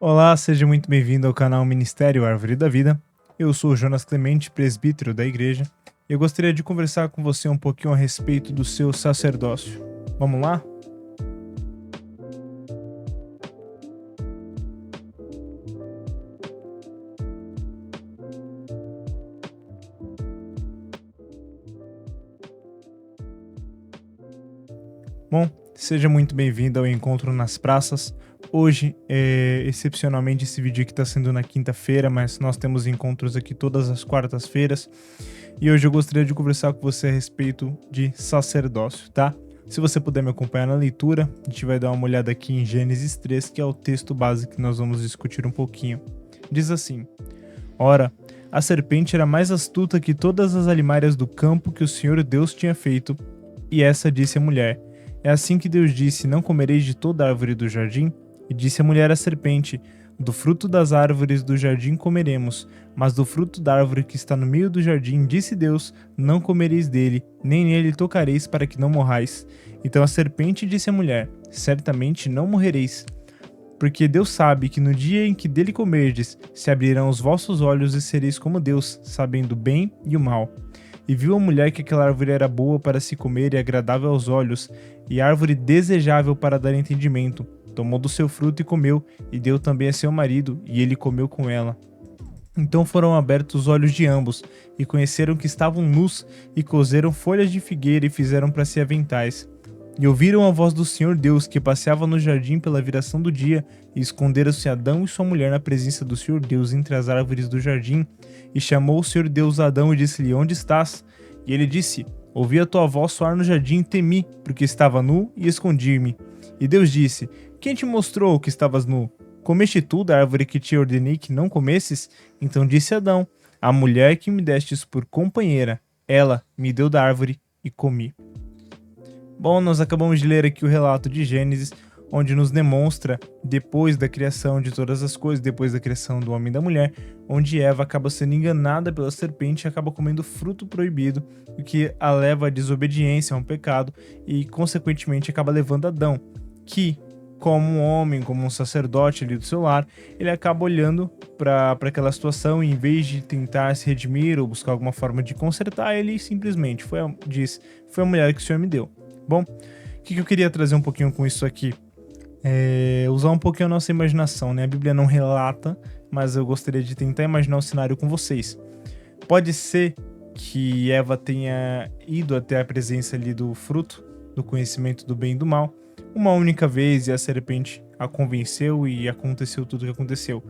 Olá, seja muito bem-vindo ao canal Ministério Árvore da Vida. Eu sou o Jonas Clemente, presbítero da igreja, e eu gostaria de conversar com você um pouquinho a respeito do seu sacerdócio. Vamos lá? Bom, seja muito bem-vindo ao Encontro nas Praças. Hoje, excepcionalmente, esse vídeo aqui está sendo na quinta-feira, mas nós temos encontros aqui todas as quartas-feiras. E hoje eu gostaria de conversar com você a respeito de sacerdócio, tá? Se você puder me acompanhar na leitura, a gente vai dar uma olhada aqui em Gênesis 3, que é o texto base que nós vamos discutir um pouquinho. Diz assim: Ora, a serpente era mais astuta que todas as alimárias do campo que o Senhor Deus tinha feito, e essa disse à mulher: É assim que Deus disse: Não comereis de toda árvore do jardim? E disse a mulher à serpente: Do fruto das árvores do jardim comeremos, mas do fruto da árvore que está no meio do jardim, disse Deus: Não comereis dele, nem nele tocareis, para que não morrais. Então a serpente disse à mulher: Certamente não morrereis, porque Deus sabe que no dia em que dele comerdes, se abrirão os vossos olhos e sereis como Deus, sabendo o bem e o mal. E viu a mulher que aquela árvore era boa para se comer e agradável aos olhos, e árvore desejável para dar entendimento. Tomou do seu fruto e comeu, e deu também a seu marido, e ele comeu com ela. Então foram abertos os olhos de ambos, e conheceram que estavam nus, e coseram folhas de figueira e fizeram para si aventais. E ouviram a voz do Senhor Deus, que passeava no jardim pela viração do dia, e esconderam-se Adão e sua mulher na presença do Senhor Deus entre as árvores do jardim. E chamou o Senhor Deus a Adão e disse-lhe: Onde estás? E ele disse: Ouvi a tua voz soar no jardim e temi, porque estava nu e escondi-me. E Deus disse: Quem te mostrou que estavas nu? Comeste tu da árvore que te ordenei que não comesses? Então disse Adão: A mulher que me destes por companheira, ela me deu da árvore e comi. Bom, nós acabamos de ler aqui o relato de Gênesis, onde nos demonstra, depois da criação de todas as coisas, depois da criação do homem e da mulher, onde Eva acaba sendo enganada pela serpente e acaba comendo fruto proibido, o que a leva à desobediência, a um pecado, e consequentemente acaba levando Adão, que, como um homem, como um sacerdote ali do seu lar, ele acaba olhando para aquela situação e, em vez de tentar se redimir ou buscar alguma forma de consertar, ele simplesmente diz: Foi a mulher que o Senhor me deu. Bom, o que eu queria trazer um pouquinho com isso aqui? Usar um pouquinho a nossa imaginação, né? A Bíblia não relata, mas eu gostaria de tentar imaginar o cenário com vocês. Pode ser que Eva tenha ido até a presença ali do fruto, do conhecimento do bem e do mal, uma única vez, e a serpente a convenceu e aconteceu tudo o que aconteceu.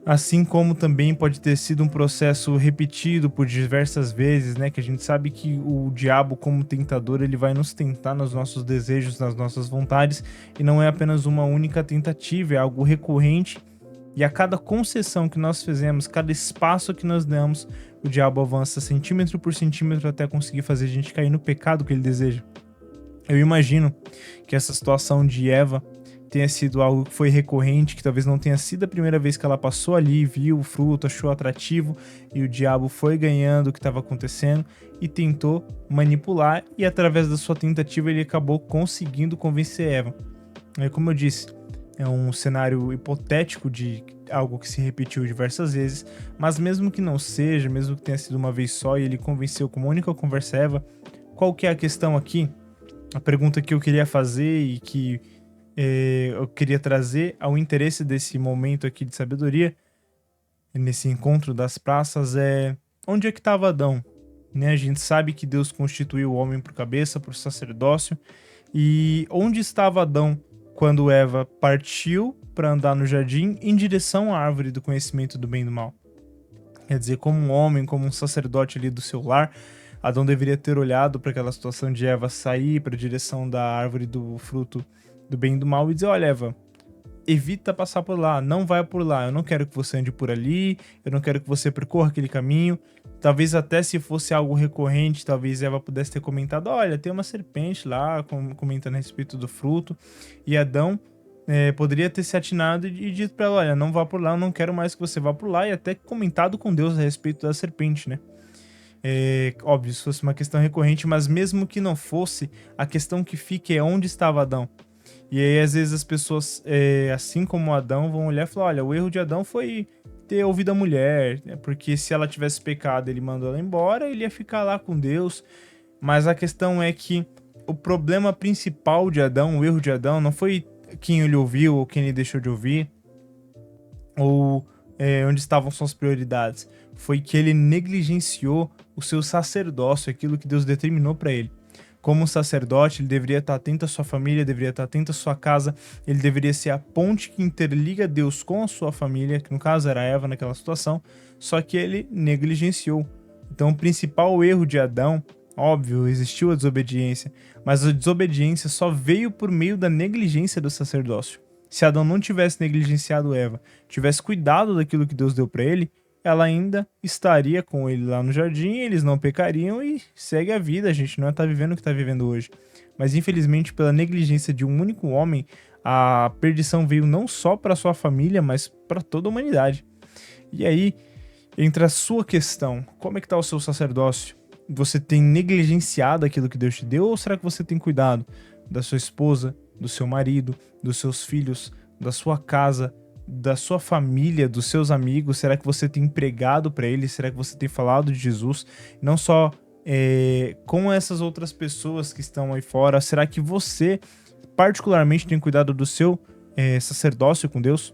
Assim como também pode ter sido um processo repetido por diversas vezes, né? Que a gente sabe que o diabo, como tentador, ele vai nos tentar nos nossos desejos, nas nossas vontades, e não é apenas uma única tentativa, é algo recorrente. E a cada concessão que nós fizemos, cada espaço que nós damos, o diabo avança centímetro por centímetro até conseguir fazer a gente cair no pecado que ele deseja. Eu imagino que essa situação de Eva tenha sido algo que foi recorrente, que talvez não tenha sido a primeira vez que ela passou ali, viu o fruto, achou atrativo, e o diabo foi ganhando o que estava acontecendo e tentou manipular, e através da sua tentativa ele acabou conseguindo convencer Eva. Como eu disse, é um cenário hipotético de algo que se repetiu diversas vezes, mas mesmo que não seja, mesmo que tenha sido uma vez só e ele convenceu como única conversa Eva, qual que é a questão aqui? A pergunta que eu queria fazer e que eu queria trazer ao interesse desse momento aqui de sabedoria, nesse encontro das praças, onde é que estava Adão? Né? A gente sabe que Deus constituiu o homem por cabeça, por sacerdócio, e onde estava Adão quando Eva partiu para andar no jardim em direção à árvore do conhecimento do bem e do mal? Quer dizer, como um homem, como um sacerdote ali do seu lar, Adão deveria ter olhado para aquela situação de Eva sair para a direção da árvore do fruto do bem e do mal e dizer: olha, Eva, evita passar por lá, não vai por lá, eu não quero que você ande por ali, eu não quero que você percorra aquele caminho. Talvez até se fosse algo recorrente, talvez Eva pudesse ter comentado: olha, tem uma serpente lá, comentando a respeito do fruto, e Adão poderia ter se atinado e dito para ela: olha, não vá por lá, eu não quero mais que você vá por lá, e até comentado com Deus a respeito da serpente, né? Óbvio, se fosse uma questão recorrente, mas mesmo que não fosse, a questão que fica é onde estava Adão. E aí, às vezes, as pessoas, assim como Adão, vão olhar e falar: olha, o erro de Adão foi ter ouvido a mulher, né? Porque se ela tivesse pecado, ele mandou ela embora, ele ia ficar lá com Deus. Mas a questão é que o problema principal de Adão, o erro de Adão, não foi quem ele ouviu ou quem ele deixou de ouvir, ou onde estavam suas prioridades. Foi que ele negligenciou o seu sacerdócio, aquilo que Deus determinou para ele. Como sacerdote, ele deveria estar atento à sua família, deveria estar atento à sua casa, ele deveria ser a ponte que interliga Deus com a sua família, que no caso era Eva naquela situação, só que ele negligenciou. Então o principal erro de Adão, óbvio, existiu a desobediência, mas a desobediência só veio por meio da negligência do sacerdócio. Se Adão não tivesse negligenciado Eva, tivesse cuidado daquilo que Deus deu para ele, ela ainda estaria com ele lá no jardim, eles não pecariam e segue a vida. A gente não está vivendo o que está vivendo hoje. Mas infelizmente, pela negligência de um único homem, a perdição veio não só para sua família, mas para toda a humanidade. E aí entra a sua questão: como é que está o seu sacerdócio? Você tem negligenciado aquilo que Deus te deu, ou será que você tem cuidado da sua esposa, do seu marido, dos seus filhos, da sua casa, da sua família, dos seus amigos? Será que você tem pregado para eles? Será que você tem falado de Jesus? Não só com essas outras pessoas que estão aí fora. Será que você particularmente tem cuidado do seu sacerdócio com Deus?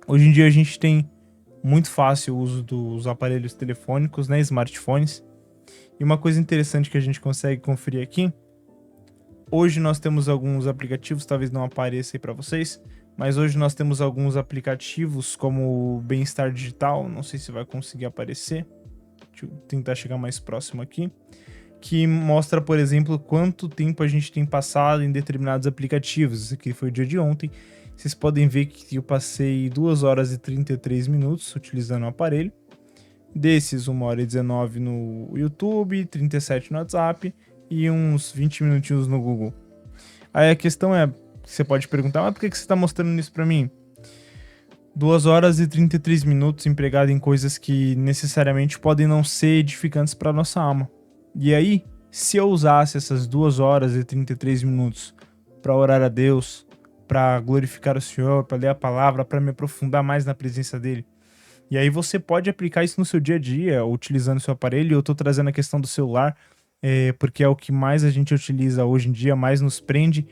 Hoje em dia a gente tem muito fácil o uso dos aparelhos telefônicos, né, smartphones. E uma coisa interessante que a gente consegue conferir aqui, hoje nós temos alguns aplicativos, talvez não apareça aí para vocês, mas hoje nós temos alguns aplicativos como o Bem-Estar Digital, não sei se vai conseguir aparecer, deixa eu tentar chegar mais próximo aqui, que mostra, por exemplo, quanto tempo a gente tem passado em determinados aplicativos. Esse aqui foi o dia de ontem. Vocês podem ver que eu passei 2 horas e 33 minutos utilizando o aparelho. Desses, 1 hora e 19 no YouTube, 37 no WhatsApp e uns 20 minutinhos no Google. Aí a questão é, você pode perguntar: mas por que você está mostrando isso para mim? 2 horas e 33 minutos empregado em coisas que necessariamente podem não ser edificantes para nossa alma. E aí, se eu usasse essas 2 horas e 33 minutos para orar a Deus, para glorificar o Senhor, para ler a palavra, para me aprofundar mais na presença dele, e aí você pode aplicar isso no seu dia a dia, utilizando o seu aparelho. Eu estou trazendo a questão do celular, porque é o que mais a gente utiliza hoje em dia, mais nos prende.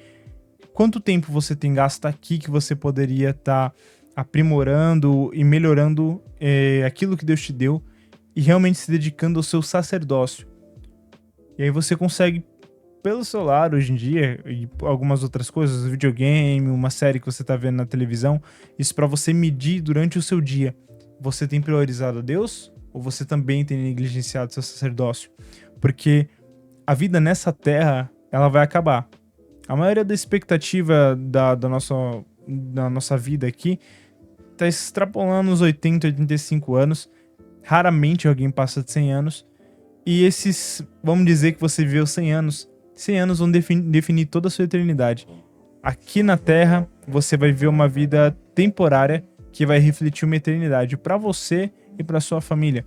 Quanto tempo você tem gasto aqui que você poderia estar aprimorando e melhorando aquilo que Deus te deu e realmente se dedicando ao seu sacerdócio? E aí você consegue, pelo celular hoje em dia, e algumas outras coisas, videogame, uma série que você está vendo na televisão, isso para você medir durante o seu dia. Você tem priorizado a Deus ou você também tem negligenciado seu sacerdócio? Porque a vida nessa terra, ela vai acabar. A maioria da expectativa da nossa vida aqui está extrapolando os 80, 85 anos. Raramente alguém passa de 100 anos. E esses, vamos dizer que você viveu 100 anos. 100 anos vão definir toda a sua eternidade. Aqui na Terra, você vai viver uma vida temporária que vai refletir uma eternidade para você e para sua família.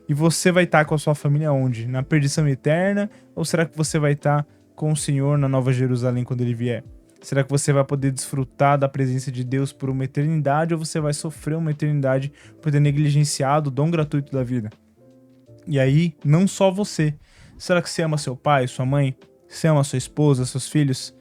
E você vai estar com a sua família onde? Na perdição eterna? Ou será que você vai estar com o Senhor na Nova Jerusalém quando Ele vier? Será que você vai poder desfrutar da presença de Deus por uma eternidade, ou você vai sofrer uma eternidade por ter negligenciado o dom gratuito da vida? E aí, não só você. Será que você ama seu pai, sua mãe? Você ama sua esposa, seus filhos?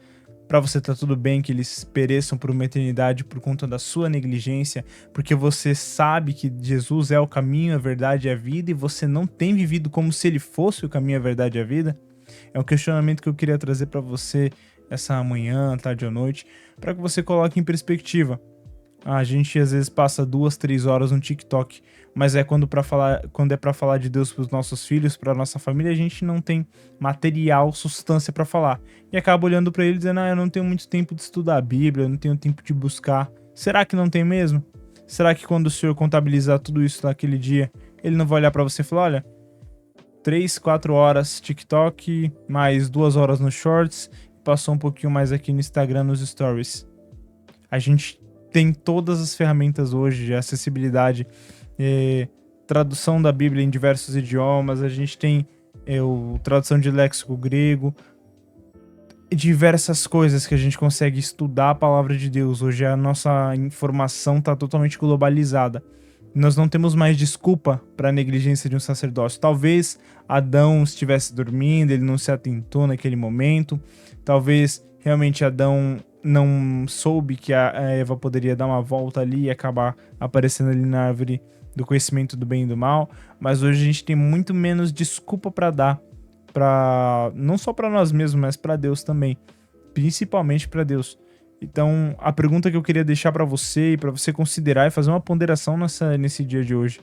Para você tá tudo bem que eles pereçam por uma eternidade por conta da sua negligência, porque você sabe que Jesus é o caminho, a verdade e a vida, e você não tem vivido como se ele fosse o caminho, a verdade e a vida? É um questionamento que eu queria trazer para você essa manhã, tarde ou noite, para que você coloque em perspectiva. A gente às vezes passa 2, 3 horas no TikTok, mas quando é para falar de Deus para os nossos filhos, para nossa família, a gente não tem material, substância para falar. E acaba olhando para ele dizendo: eu não tenho muito tempo de estudar a Bíblia, eu não tenho tempo de buscar. Será que não tem mesmo? Será que quando o Senhor contabilizar tudo isso naquele dia, ele não vai olhar para você e falar: olha, 3, 4 horas TikTok, mais 2 horas no Shorts, passou um pouquinho mais aqui no Instagram, nos Stories. A gente tem todas as ferramentas hoje de acessibilidade, tradução da Bíblia em diversos idiomas, a gente tem tradução de léxico grego, diversas coisas que a gente consegue estudar a palavra de Deus. Hoje a nossa informação está totalmente globalizada. Nós não temos mais desculpa para a negligência de um sacerdócio. Talvez Adão estivesse dormindo, ele não se atentou naquele momento. Talvez realmente Adão não soube que a Eva poderia dar uma volta ali e acabar aparecendo ali na árvore do conhecimento do bem e do mal. Mas hoje a gente tem muito menos desculpa para dar, não só para nós mesmos, mas para Deus também, principalmente para Deus. Então, a pergunta que eu queria deixar para você e para você considerar e fazer uma ponderação nesse dia de hoje: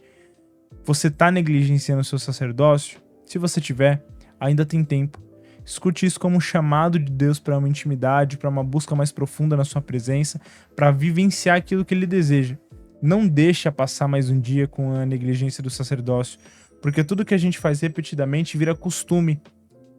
você está negligenciando o seu sacerdócio? Se você tiver, ainda tem tempo. Escute isso como um chamado de Deus para uma intimidade, para uma busca mais profunda na sua presença, para vivenciar aquilo que Ele deseja. Não deixa passar mais um dia com a negligência do sacerdócio, porque tudo que a gente faz repetidamente vira costume.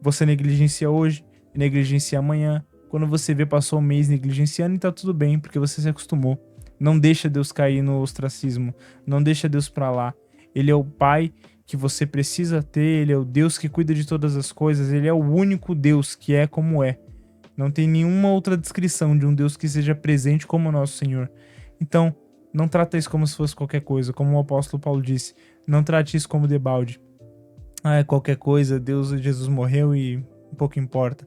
Você negligencia hoje, negligencia amanhã. Quando você vê, passou um mês negligenciando e tá tudo bem, porque você se acostumou. Não deixa Deus cair no ostracismo. Não deixa Deus pra lá. Ele é o Pai que você precisa ter. Ele é o Deus que cuida de todas as coisas. Ele é o único Deus que é como é. Não tem nenhuma outra descrição de um Deus que seja presente como o nosso Senhor. Então, não trata isso como se fosse qualquer coisa. Como o apóstolo Paulo disse, não trate isso como debalde. É qualquer coisa, Jesus morreu e pouco importa.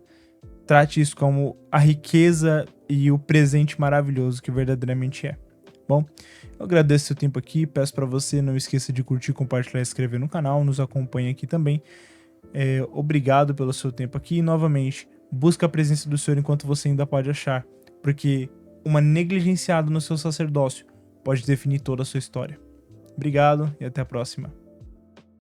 Trate isso como a riqueza e o presente maravilhoso que verdadeiramente é. Bom, eu agradeço seu tempo aqui, peço para você não esqueça de curtir, compartilhar e se inscrever no canal, nos acompanhe aqui também. Obrigado pelo seu tempo aqui e novamente, busca a presença do Senhor enquanto você ainda pode achar, porque uma negligenciada no seu sacerdócio pode definir toda a sua história. Obrigado e até a próxima.